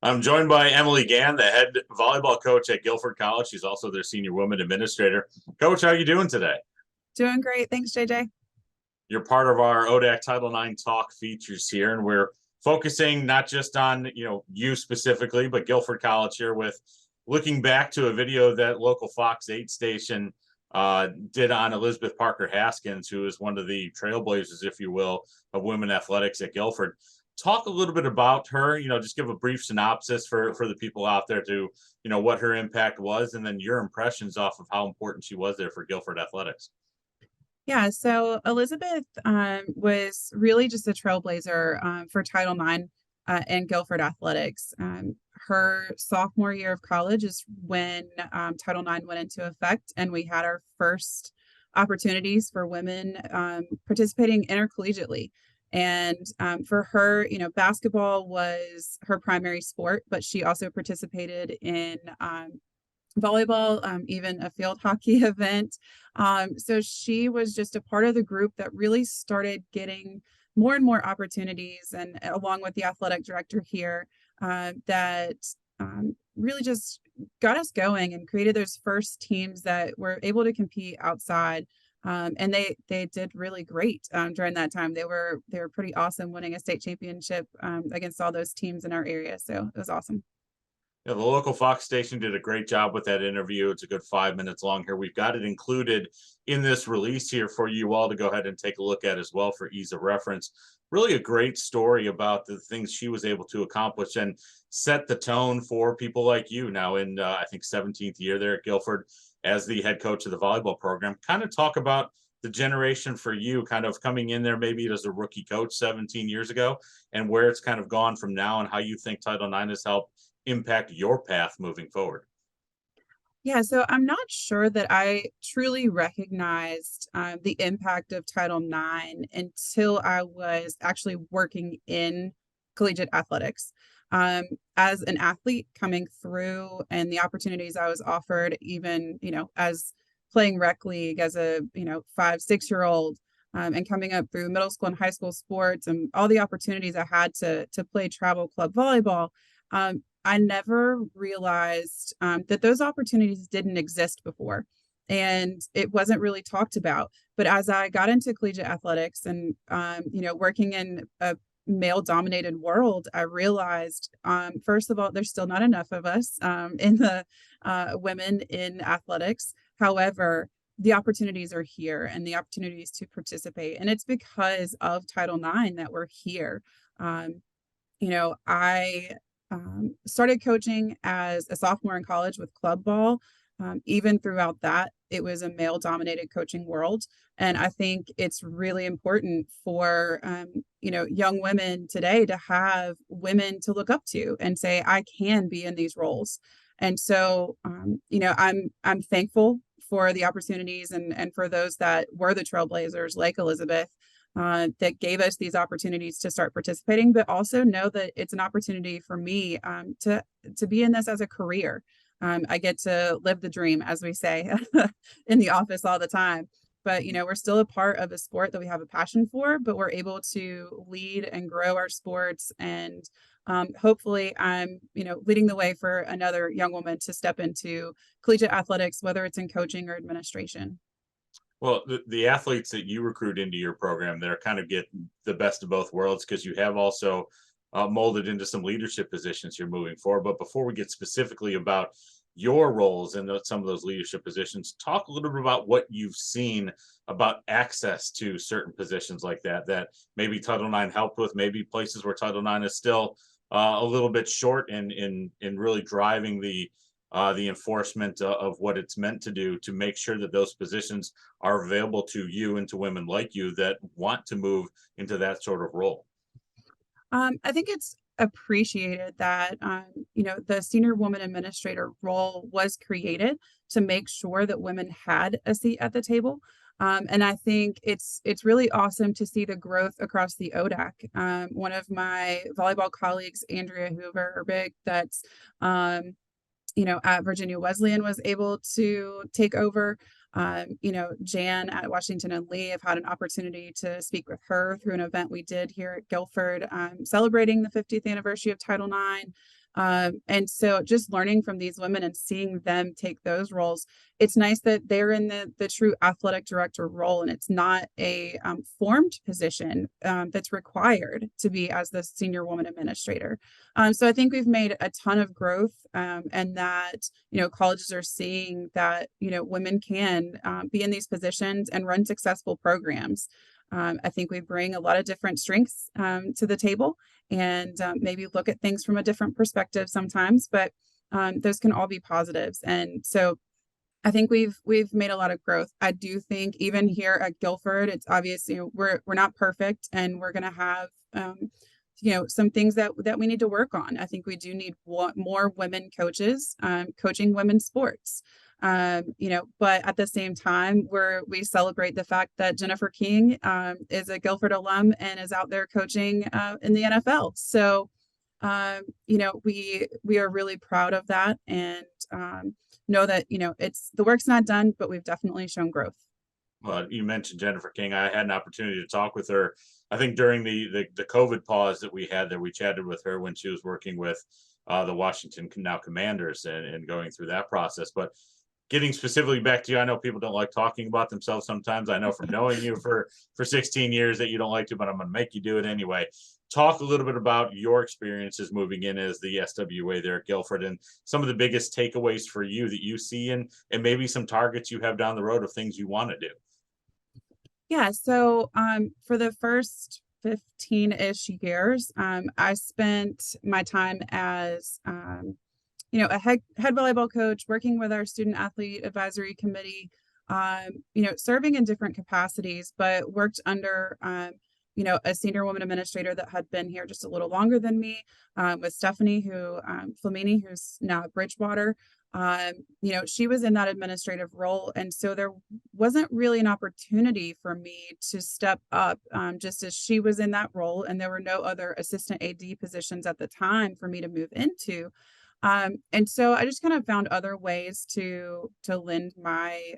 I'm joined by Emily Gann, the head volleyball coach at Guilford College. She's also their senior woman administrator. Coach, how are you doing today? Doing great. Thanks, JJ. You're part of our ODAC Title IX Talk features here, and we're focusing not just on you specifically, but Guilford College here with looking back to a video that local Fox 8 station did on Elizabeth Parker Haskins, who is one of the trailblazers, if you will, of women athletics at Guilford. Talk a little bit about her, just give a brief synopsis for the people out there to, what her impact was, and then your impressions off of how important she was there for Guilford athletics. Yeah, so Elizabeth was really just a trailblazer for Title IX and Guilford athletics. Her sophomore year of college is when Title IX went into effect, and we had our first opportunities for women participating intercollegiately. And for her, basketball was her primary sport, but she also participated in volleyball, even a field hockey event. So she was just a part of the group that really started getting more and more opportunities, and along with the athletic director here, that really just got us going and created those first teams that were able to compete outside. And they did really great during that time. They were pretty awesome, winning a state championship against all those teams in our area. So it was awesome. Yeah, the local Fox station did a great job with that interview. It's a good 5 minutes long here. We've got it included in this release here for you all to go ahead and take a look at as well for ease of reference. Really a great story about the things she was able to accomplish and set the tone for people like you now in, I think, 17th year there at Guilford as the head coach of the volleyball program. Kind of talk about the generation for you kind of coming in there maybe as a rookie coach 17 years ago and where it's kind of gone from now and how you think Title IX has helped impact your path moving forward. Yeah, so I'm not sure that I truly recognized the impact of Title IX until I was actually working in collegiate athletics. As an athlete coming through and the opportunities I was offered, even, as playing rec league as a, 5, 6 year old, and coming up through middle school and high school sports and all the opportunities I had to play travel club volleyball. I never realized that those opportunities didn't exist before, and it wasn't really talked about. But as I got into collegiate athletics and, working in a male-dominated world, I realized, first of all, there's still not enough of us in the women in athletics. However, the opportunities are here and the opportunities to participate. And it's because of Title IX that we're here. I started coaching as a sophomore in college with club ball. Even throughout that, it was a male-dominated coaching world, and I think it's really important for young women today to have women to look up to and say, I can be in these roles. And so, I'm thankful for the opportunities and for those that were the trailblazers like Elizabeth, that gave us these opportunities to start participating, but also know that it's an opportunity for me to be in this as a career. I get to live the dream, as we say in the office all the time. But, we're still a part of a sport that we have a passion for, but we're able to lead and grow our sports. And hopefully I'm, leading the way for another young woman to step into collegiate athletics, whether it's in coaching or administration. Well, the athletes that you recruit into your program, they're kind of get the best of both worlds because you have also molded into some leadership positions you're moving forward. But before we get specifically about your roles in some of those leadership positions, talk a little bit about what you've seen about access to certain positions like that maybe Title IX helped with, maybe places where Title IX is still a little bit short in really driving the enforcement of what it's meant to do to make sure that those positions are available to you and to women like you that want to move into that sort of role. I think it's appreciated that, the senior woman administrator role was created to make sure that women had a seat at the table. And I think it's really awesome to see the growth across the ODAC. One of my volleyball colleagues, Andrea Hoover, that's at Virginia Wesleyan, was able to take over. Jan at Washington and Lee, have had an opportunity to speak with her through an event we did here at Guilford, celebrating the 50th anniversary of Title IX. And so just learning from these women and seeing them take those roles, it's nice that they're in the true athletic director role, and it's not a formed position that's required to be as the senior woman administrator. So I think we've made a ton of growth, and that, colleges are seeing that, women can be in these positions and run successful programs. I think we bring a lot of different strengths to the table, and maybe look at things from a different perspective sometimes, but those can all be positives. And so I think we've made a lot of growth. I do think even here at Guilford, it's obvious, we're not perfect, and we're going to have some things that we need to work on. I think we do need more women coaches coaching women's sports. But at the same time, we celebrate the fact that Jennifer King is a Guilford alum and is out there coaching in the NFL. So, we are really proud of that, and know that, it's the work's not done, but we've definitely shown growth. Well, you mentioned Jennifer King. I had an opportunity to talk with her, I think during the COVID pause that we had there. We chatted with her when she was working with the Washington now Commanders, and going through that process. But getting specifically back to you, I know people don't like talking about themselves sometimes. I know from knowing you for 16 years that you don't like to, but I'm going to make you do it anyway. Talk a little bit about your experiences moving in as the SWA there at Guilford, and some of the biggest takeaways for you that you see, and maybe some targets you have down the road of things you want to do. Yeah, so for the first 15-ish years, I spent my time as a head volleyball coach, working with our student athlete advisory committee, serving in different capacities, but worked under a senior woman administrator that had been here just a little longer than me, with Stephanie, Flamini, who's now at Bridgewater. She was in that administrative role, and so there wasn't really an opportunity for me to step up, just as she was in that role, and there were no other assistant AD positions at the time for me to move into. And so I just kind of found other ways to lend my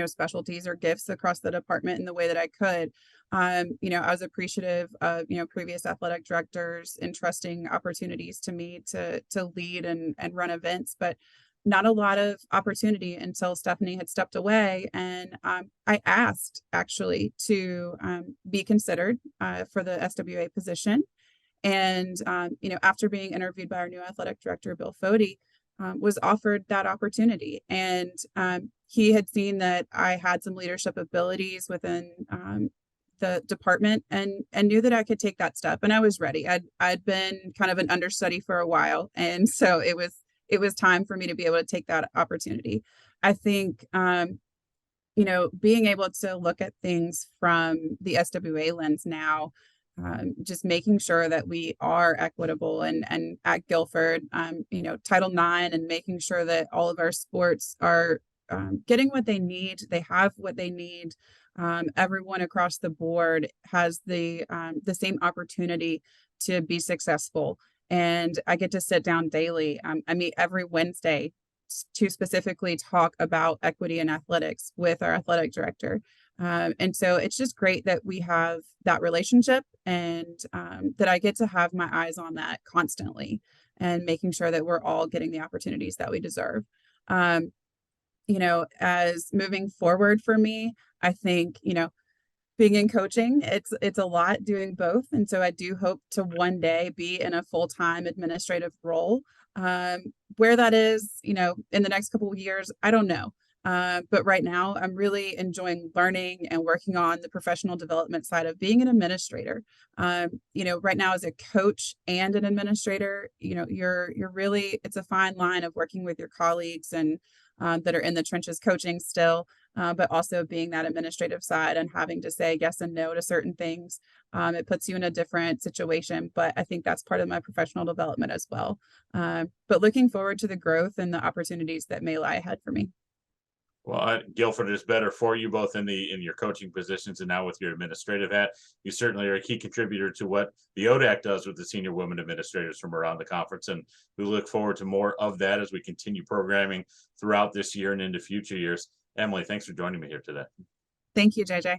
specialties or gifts across the department in the way that I could. I was appreciative of, previous athletic directors entrusting opportunities to me to lead and run events, but not a lot of opportunity until Stephanie had stepped away. And I asked actually to be considered for the SWA position. And, after being interviewed by our new athletic director, Bill Fody, was offered that opportunity. And he had seen that I had some leadership abilities within the department, and knew that I could take that step. And I was ready. I'd been kind of an understudy for a while. And so it was time for me to be able to take that opportunity. I think, being able to look at things from the SWA lens now, just making sure that we are equitable and at Guilford, Title IX, and making sure that all of our sports are getting what they need. They have what they need. Everyone across the board has the same opportunity to be successful. And I get to sit down daily. I meet every Wednesday to specifically talk about equity in athletics with our athletic director. And so it's just great that we have that relationship, and that I get to have my eyes on that constantly, and making sure that we're all getting the opportunities that we deserve. As moving forward for me, I think, being in coaching, it's a lot doing both. And so I do hope to one day be in a full-time administrative role. Where that is, in the next couple of years, I don't know. But right now, I'm really enjoying learning and working on the professional development side of being an administrator. Right now as a coach and an administrator, you're really, it's a fine line of working with your colleagues and that are in the trenches coaching still, but also being that administrative side and having to say yes and no to certain things. It puts you in a different situation, but I think that's part of my professional development as well. But looking forward to the growth and the opportunities that may lie ahead for me. Well, Guilford is better for you both in your coaching positions and now with your administrative hat. You certainly are a key contributor to what the ODAC does with the senior women administrators from around the conference, and we look forward to more of that as we continue programming throughout this year and into future years. Emily, thanks for joining me here today. Thank you, JJ.